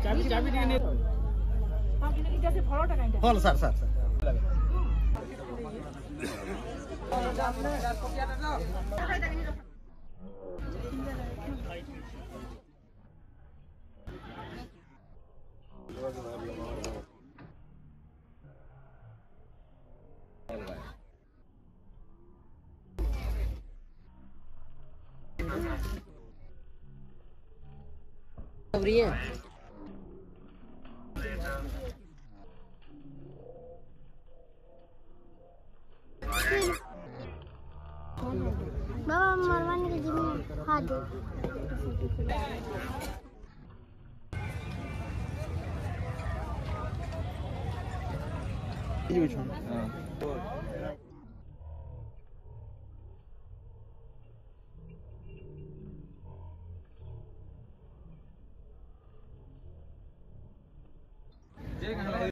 चाबी चाबी দিয়ে নিয়ে हां কিন্তু এটা সে ফলোটা কাইন্ডা হল স্যার স্যার স্যার खबरिए बाबा मरवाने की जिम्मे हाथ दे ये